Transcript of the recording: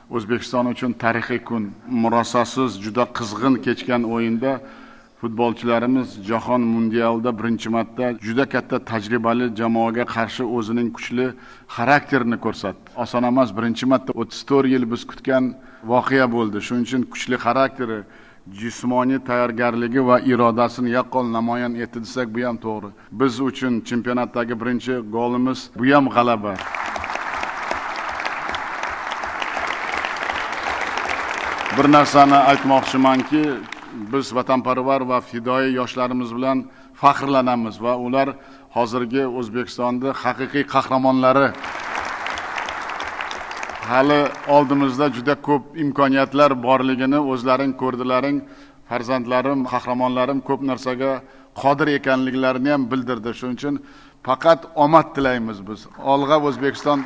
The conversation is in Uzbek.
O'zbekiston uchun tarixiy kun. Murosasiz juda qizg'in kechgan o'yinda futbolchilarimiz Jahon mundialida birinchi marta juda katta tajribali jamoaga qarshi o'zining kuchli xarakterini ko'rsatdi. Oson emas, birinchi marta 34 yil biz kutgan voqea bo'ldi. Shuning uchun kuchli xarakteri, jismoniy tayyorgarligi va irodasini yaqqol namoyon etdi desak, bu ham to'g'ri. Biz uchun chempionatdagi birinchi golimiz bu ham g'alaba. Bir narsani aytmoqchimanki, biz vatanparvar va fidoyi yoshlarimiz bilan faxrlanamiz va ular hozirgi O'zbekistonda haqiqiy qahramonlari. Hali oldimizda juda ko'p imkoniyatlar borligini o'zlaring ko'rdilaring. Farzandlarim, qahramonlarim ko'p narsaga qodir ekanliklarini ham bildirdi. Shuning uchun faqat omad tilaymiz biz. Olg'a O'zbekiston.